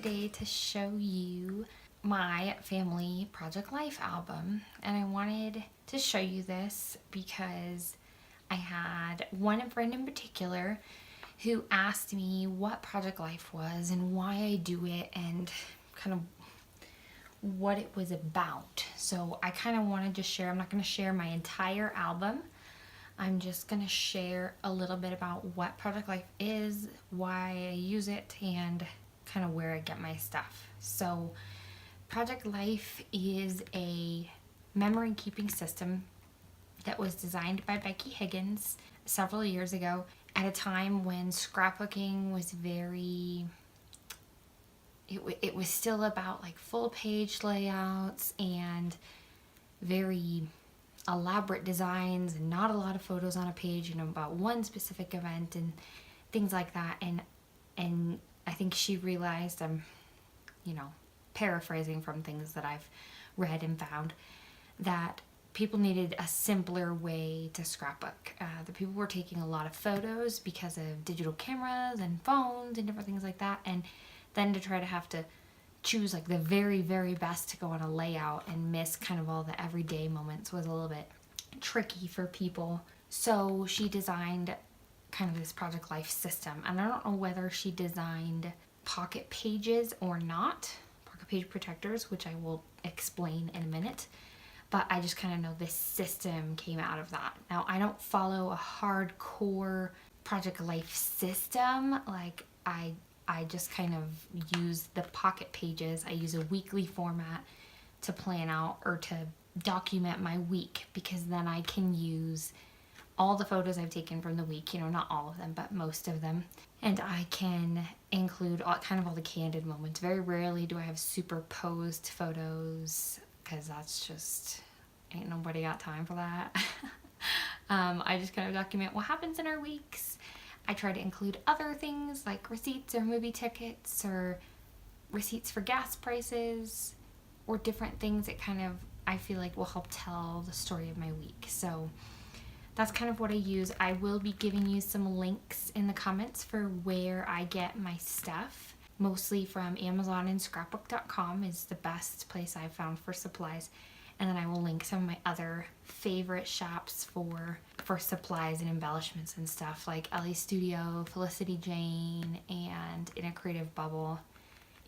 today to show you my family project life album, and I wanted to show you this because I had one friend in particular who asked me what project life was and why I do it and kind of what it was about. So I kind of wanted to share, I'm not going to share my entire album. I'm just going to share a little bit about what Project Life is, why I use it, and kind of where I get my stuff. So Project Life is a memory keeping system that was designed by Becky Higgins several years ago at a time when scrapbooking was it was still about like full page layouts and very elaborate designs and not a lot of photos on a page, about one specific event and things like that. And I think she realized, I'm paraphrasing from things that I've read and found, that people needed a simpler way to scrapbook. The people were taking a lot of photos because of digital cameras and phones and different things like that, and then to try to have to choose like the very, very best to go on a layout and miss kind of all the everyday moments was a little bit tricky for people. So she designed kind of this Project Life system, and I don't know whether she designed pocket pages or not, pocket page protectors, which I will explain in a minute, but I just kind of know this system came out of that. Now, I don't follow a hardcore Project Life system. Like I just kind of use the pocket pages. I use a weekly format to plan out or to document my week, because then I can use all the photos I've taken from the week, not all of them, but most of them. And I can include all the candid moments. Very rarely do I have superposed photos, because that's just, ain't nobody got time for that. I just kind of document what happens in our weeks. I try to include other things like receipts or movie tickets or receipts for gas prices or different things that kind of I feel like will help tell the story of my week. So that's kind of what I use. I will be giving you some links in the comments for where I get my stuff. Mostly from Amazon, and scrapbook.com is the best place I've found for supplies. And then I will link some of my other favorite shops for supplies and embellishments and stuff, like Ellie Studio, Felicity Jane, and In a Creative Bubble.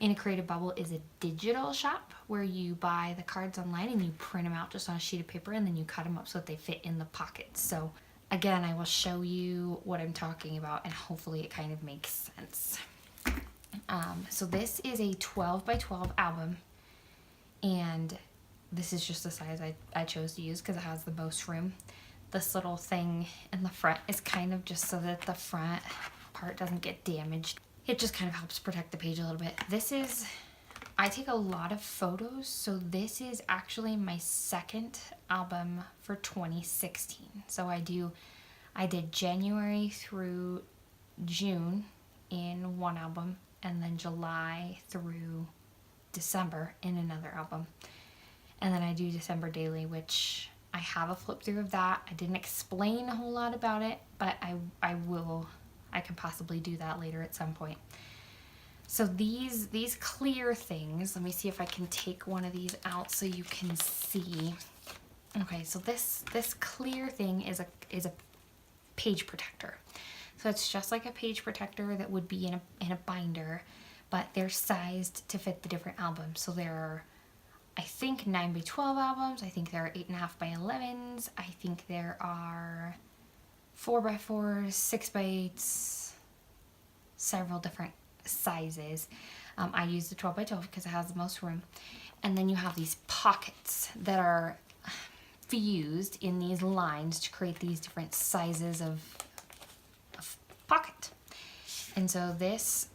In a Creative Bubble is a digital shop where you buy the cards online and you print them out just on a sheet of paper, and then you cut them up so that they fit in the pockets. So again, I will show you what I'm talking about, and hopefully it kind of makes sense. So this is a 12 by 12 album, and this is just the size I chose to use because it has the most room. This little thing in the front is kind of just so that the front part doesn't get damaged. It just kind of helps protect the page a little bit. I take a lot of photos, so this is actually my second album for 2016. So I did January through June in one album, and then July through December in another album. And then I do December daily, which I have a flip through of that. I didn't explain a whole lot about it, but I can possibly do that later at some point. So these clear things, let me see if I can take one of these out so you can see. Okay, so this clear thing is a page protector. So it's just like a page protector that would be in a binder, but they're sized to fit the different albums. So there are, I think, 9 by 12 albums. I think there are 8.5 by 11s. I think there are 4 by 4s, 6 by 8s, several different sizes. I use the 12 by 12 because it has the most room. And then you have these pockets that are fused in these lines to create these different sizes of pocket. And so this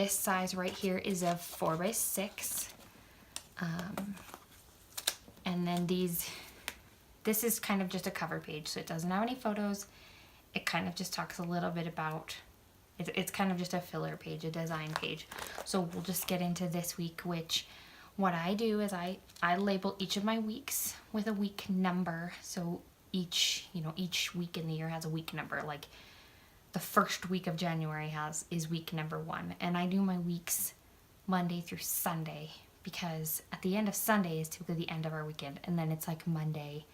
size right here is a 4 by 6. And then this is kind of just a cover page, so it doesn't have any photos. It kind of just talks a little bit about, it's kind of just a filler page, a design page. So we'll just get into this week, which what I do is I label each of my weeks with a week number. So each week in the year has a week number. Like the first week of January is week number 1, and I do my weeks Monday through Sunday, because at the end of Sunday is typically the end of our weekend, and then it's like Monday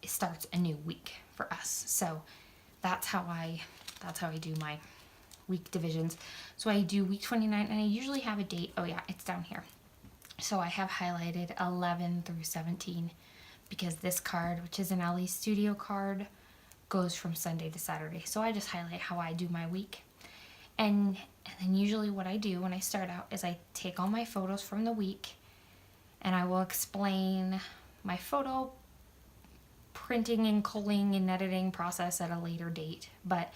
starts a new week for us. So that's how I do my week divisions. So I do week 29, and I usually have a date. Oh yeah, it's down here. So I have highlighted 11 through 17 because this card, which is an LE Studio card, goes from Sunday to Saturday. So I just highlight how I do my week. And then usually what I do when I start out is I take all my photos from the week, and I will explain my photo printing and culling and editing process at a later date. But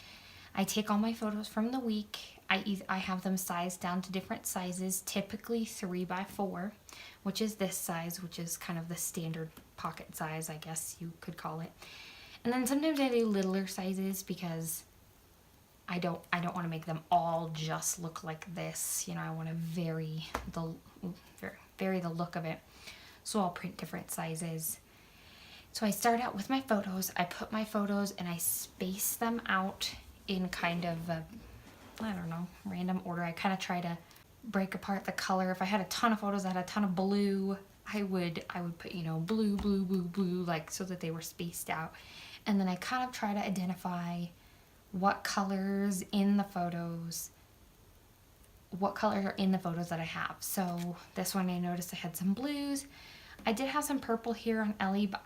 I take all my photos from the week. I have them sized down to different sizes, typically 3x4, which is this size, which is kind of the standard pocket size, I guess you could call it. And then sometimes I do littler sizes because I don't want to make them all just look like this. You know, I want to vary the look of it. So I'll print different sizes. So I start out with my photos. I put my photos and I space them out in kind of a, I don't know, random order. I kind of try to break apart the color. If I had a ton of photos that had a ton of blue, I would put, you know, blue, blue, blue, blue, like so that they were spaced out. And then I kind of try to identify what colors in the photos, what colors are in the photos that I have. So this one I noticed I had some blues. I did have some purple here on Ellie, but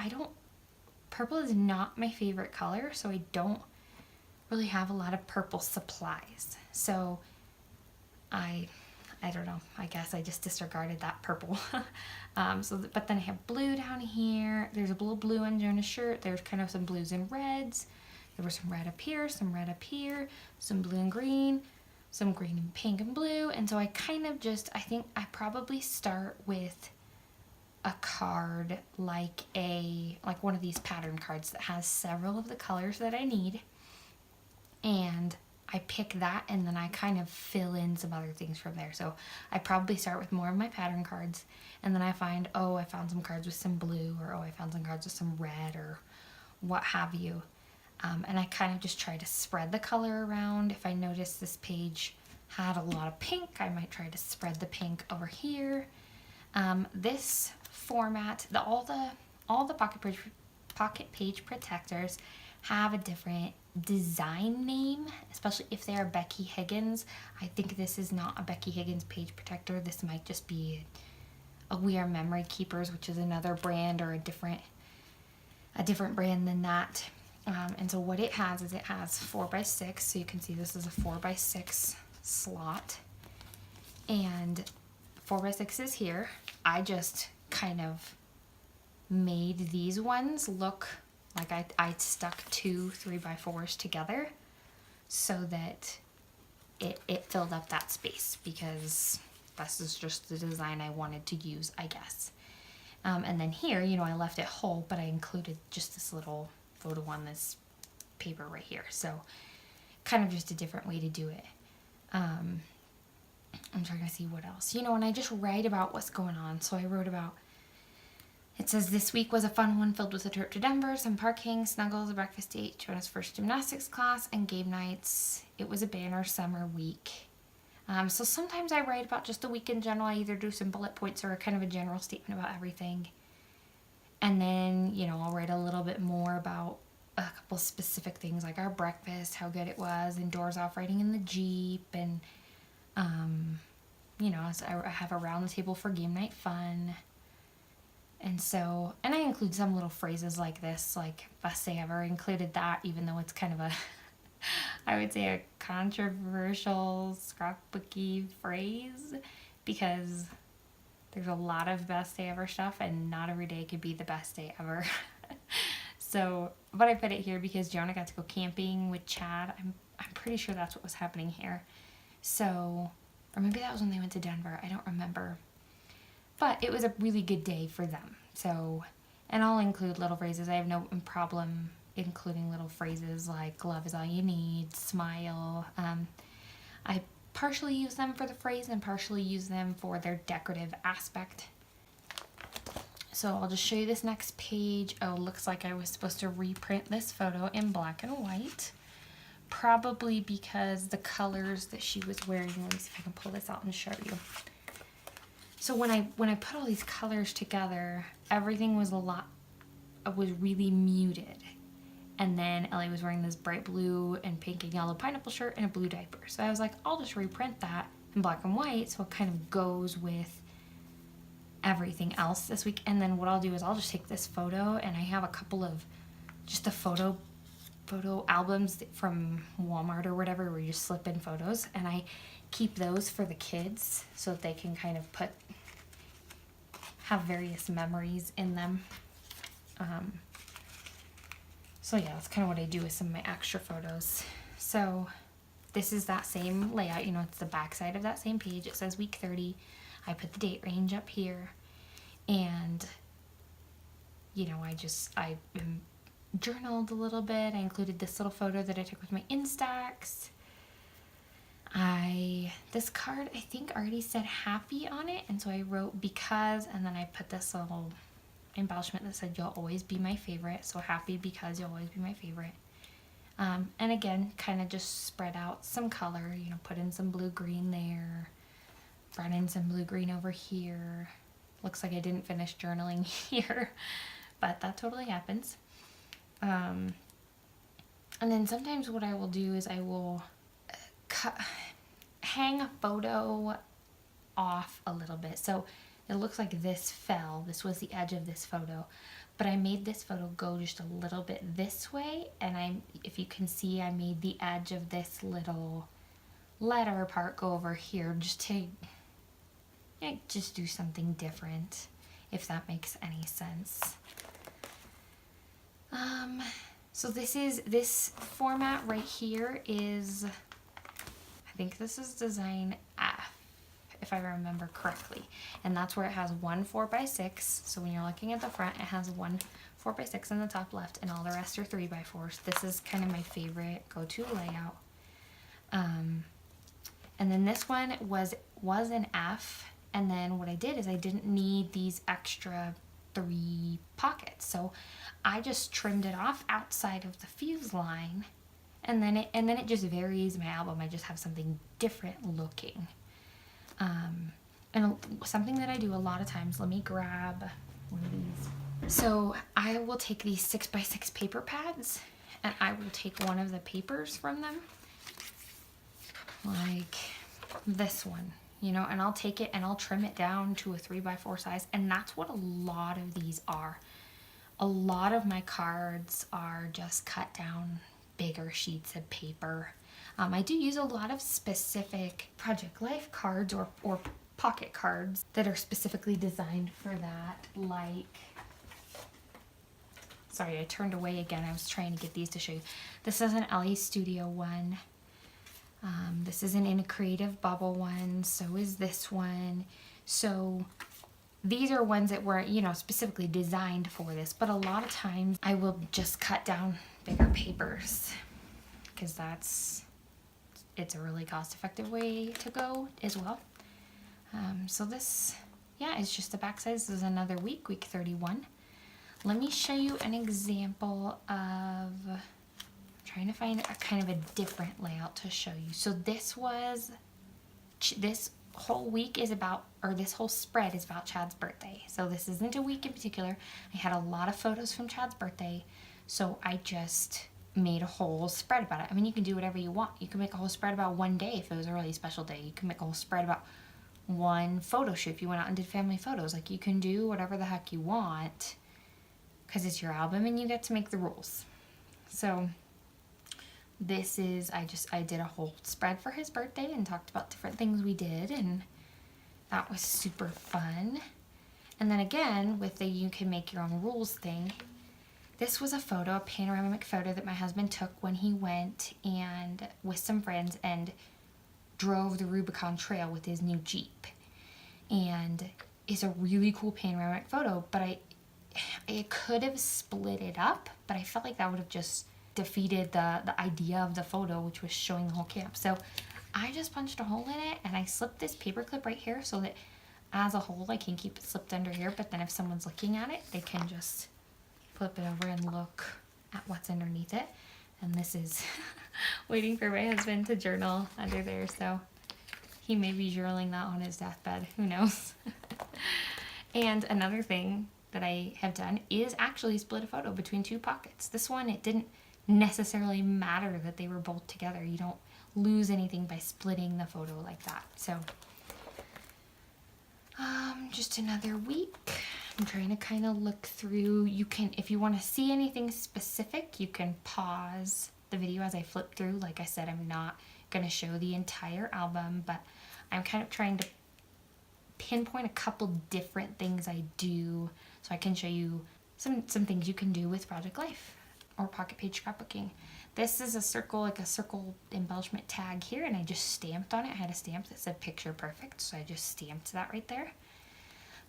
purple is not my favorite color, so I don't really have a lot of purple supplies. So I don't know, I guess I just disregarded that purple. But then I have blue down here. There's a little blue on Jonah's shirt. There's kind of some blues and reds. There was some red up here, some red up here, some blue and green, some green and pink and blue. And so I kind of just, I think I probably start with a card like one of these pattern cards that has several of the colors that I need. And I pick that, and then I kind of fill in some other things from there. So I probably start with more of my pattern cards, and then I find, oh, I found some cards with some blue, or oh, I found some cards with some red, or what have you. And I kind of just try to spread the color around. If I notice this page had a lot of pink, I might try to spread the pink over here. This format, all the pocket page protectors have a different design name, especially if they are Becky Higgins. I think this is not a Becky Higgins page protector. This might just be a We Are Memory Keepers, which is another brand or a different brand than that. And so what it has is it has 4x6. So you can see this is a 4x6 slot, and 4x6 is here. I just kind of made these ones look like I stuck two 3x4s together so that it filled up that space, because this is just the design I wanted to use, I guess. And then here, you know, I left it whole, but I included just this little photo on this paper right here. So kind of just a different way to do it. I'm trying to see what else. You know, and I just write about what's going on. So I wrote about, it says, this week was a fun one filled with a trip to Denver, some parking, snuggles, a breakfast date, Jonah's first gymnastics class, and game nights. It was a banner summer week. So sometimes I write about just the week in general. I either do some bullet points or a kind of a general statement about everything. And then, you know, I'll write a little bit more about a couple specific things like our breakfast, how good it was, and doors off riding in the Jeep, and, you know, so I have around the table for game night fun. And so, and I include some little phrases like this, like best day ever. I included that, even though it's kind of a, I would say a controversial scrapbooky phrase, because there's a lot of best day ever stuff, and not every day could be the best day ever. So, but I put it here because Jonah got to go camping with Chad. I'm pretty sure that's what was happening here. So, or maybe that was when they went to Denver. I don't remember. But it was a really good day for them. So, and I'll include little phrases. I have no problem including little phrases like love is all you need, smile. I partially use them for the phrase and partially use them for their decorative aspect. So I'll just show you this next page. Oh, looks like I was supposed to reprint this photo in black and white, probably because the colors that she was wearing. Let me see if I can pull this out and show you. So when I put all these colors together, everything was really muted. And then Ellie was wearing this bright blue and pink and yellow pineapple shirt and a blue diaper. So I was like, I'll just reprint that in black and white so it kind of goes with everything else this week. And then what I'll do is I'll just take this photo, and I have a couple of just the photo albums from Walmart or whatever where you just slip in photos, and I keep those for the kids so that they can kind of have various memories in them. So yeah, that's kind of what I do with some of my extra photos. So this is that same layout, you know, it's the back side of that same page. It says week 30. I put the date range up here, and you know, I journaled a little bit. I included this little photo that I took with my Instax. This card I think already said happy on it, and so I wrote because, and then I put this little embellishment that said you'll always be my favorite. So happy because you'll always be my favorite. And again, kind of just spread out some color, you know, put in some blue green there, brought in some blue green over here. Looks like I didn't finish journaling here, but that totally happens. And then sometimes what I will do is I will hang a photo off a little bit. So it looks like this was the edge of this photo, but I made this photo go just a little bit this way, and if you can see, I made the edge of this little letter part go over here just to just do something different, if that makes any sense. So this format right here is, I think this is design F, if I remember correctly. And that's where it has one 4x6. So when you're looking at the front, it has one 4x6 in the top left, and all the rest are 3x4s. This is kind of my favorite go-to layout. And then this one was an F. And then what I did is I didn't need these extra 3 pockets, so I just trimmed it off outside of the fuse line, and then it just varies my album. I just have something different looking. And something that I do a lot of times, let me grab one of these. So I will take these 6x6 paper pads, and I will take one of the papers from them, like this one. You know, and I'll take it and I'll trim it down to a 3x4 size, and that's what a lot of these are. A lot of my cards are just cut down bigger sheets of paper. I do use a lot of specific Project Life cards or pocket cards that are specifically designed for that, like, sorry, I turned away again. I was trying to get these to show you. This is an Ellie Studio one. This is an In Creative Bubble one, so is this one. So these are ones that were, you know, specifically designed for this, but a lot of times I will just cut down bigger papers because it's a really cost-effective way to go as well. So this, yeah, is just the back size. This is another week 31. Let me show you an example of, trying to find a kind of a different layout to show you. So this whole week is about, or this whole spread is about Chad's birthday. So this isn't a week in particular. I had a lot of photos from Chad's birthday, so I just made a whole spread about it. I mean, you can do whatever you want. You can make a whole spread about one day if it was a really special day. You can make a whole spread about one photo shoot if you went out and did family photos. Like, you can do whatever the heck you want because it's your album and you get to make the rules. So this is, I did a whole spread for his birthday and talked about different things we did, and that was super fun. And then again, with the you can make your own rules thing, this was a photo, a panoramic photo that my husband took when he went and with some friends and drove the Rubicon Trail with his new Jeep. And it's a really cool panoramic photo, but I could have split it up, but I felt like that would have just defeated the idea of the photo, which was showing the whole camp. So I just punched a hole in it and I slipped this paper clip right here so that as a whole I can keep it slipped under here, but then if someone's looking at it, they can just flip it over and look at what's underneath it. And this is Waiting for my husband to journal under there, so he may be journaling that on his deathbed. Who knows? And another thing that I have done is actually split a photo between two pockets. This one, it didn't necessarily matter that they were both together. You don't lose anything by splitting the photo like that. So just another week. I'm trying to kind of look through. You can, if you want to see anything specific, you can pause the video as I flip through. Like I said, I'm not going to show the entire album, but I'm kind of trying to pinpoint a couple different things I do so I can show you some things you can do with Project Life or Pocket Page scrapbooking. This is a circle, like a circle embellishment tag here, and I just stamped on it. I had a stamp that said picture perfect, so I just stamped that right there.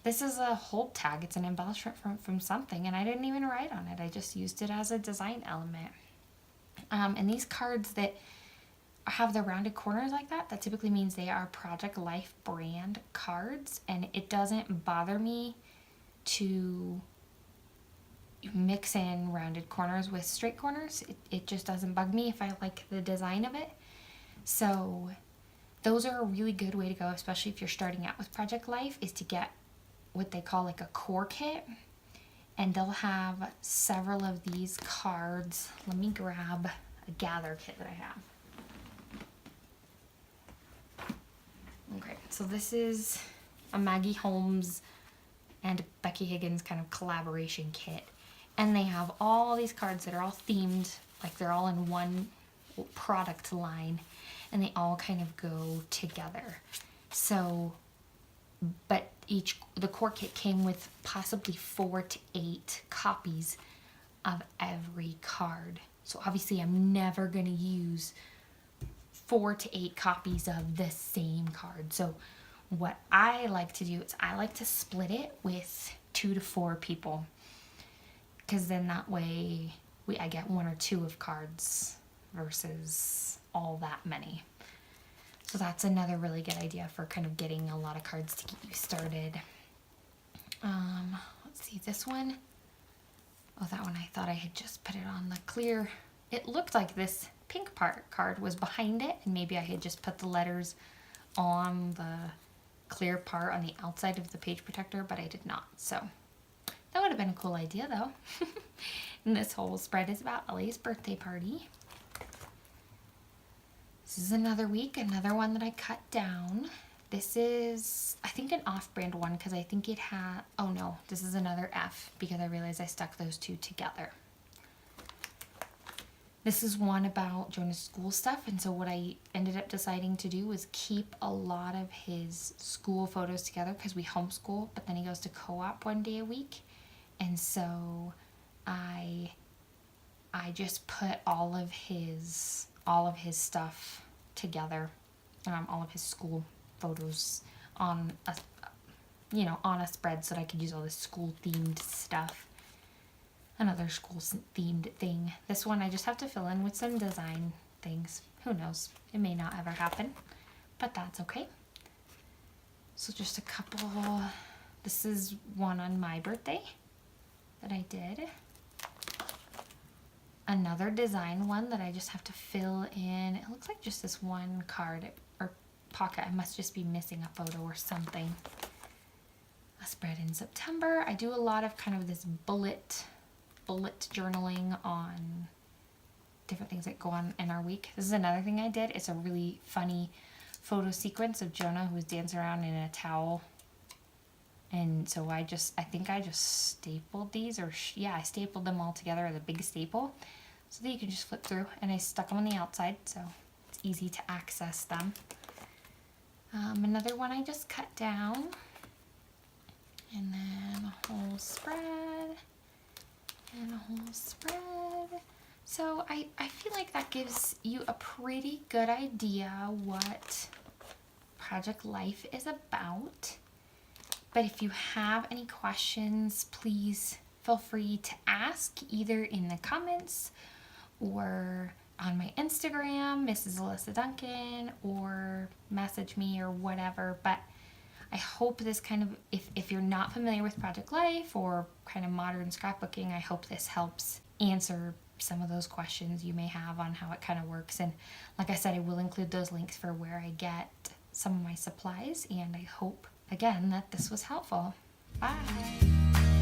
This is a hold tag. It's an embellishment from something, and I didn't even write on it. I just used it as a design element. And these cards that have the rounded corners like that, that typically means they are Project Life brand cards, and it doesn't bother me to mix in rounded corners with straight corners. It just doesn't bug me if I like the design of it. So those are a really good way to go, especially if you're starting out with Project Life, is to get what they call like a core kit, and they'll have several of these cards. Let me grab a gather kit that I have. Okay, so this is a Maggie Holmes and Becky Higgins kind of collaboration kit. And they have all these cards that are all themed, like they're all in one product line, and they all kind of go together. So, but the core kit came with possibly 4 to 8 copies of every card. So obviously I'm never going to use 4 to 8 copies of the same card. So what I like to do is I like to split it with 2 to 4 people, because then that way I get 1 or 2 of cards versus all that many. So that's another really good idea for kind of getting a lot of cards to get you started. Let's see, this one. Oh, that one I thought I had just put it on the clear. It looked like this pink card was behind it, and maybe I had just put the letters on the clear part on the outside of the page protector, but I did not. So that would have been a cool idea though. And this whole spread is about Ellie's birthday party. This is another week, another one that I cut down. This is, I think, an off-brand one, because I think it had, oh no, this is another F, because I realized I stuck those two together. This is one about Jonah's school stuff, and so what I ended up deciding to do was keep a lot of his school photos together, because we homeschool, but then he goes to co-op 1 day a week, and so I just put all of his stuff together, all of his school photos on a spread, so that I could use all this school themed stuff. Another school themed thing. This one I just have to fill in with some design things. Who knows? It may not ever happen, but that's okay. So just a couple. This is one on my birthday that I did. Another design one that I just have to fill in. It looks like just this one card or pocket. I must just be missing a photo or something. A spread in September. I do a lot of kind of this bullet journaling on different things that go on in our week. This is another thing I did. It's a really funny photo sequence of Jonah who's dancing around in a towel. And so I think I just stapled these, or yeah, I stapled them all together as a big staple so that you can just flip through, and I stuck them on the outside so it's easy to access them. Another one I just cut down, and then a whole spread, and a whole spread. So I feel like that gives you a pretty good idea what Project Life is about. But if you have any questions, please feel free to ask either in the comments or on my Instagram, Mrs. Alyssa Duncan, or message me or whatever. But I hope this kind of, if you're not familiar with Project Life or kind of modern scrapbooking, I hope this helps answer some of those questions you may have on how it kind of works. And like I said, I will include those links for where I get some of my supplies, and I hope again that this was helpful. Bye.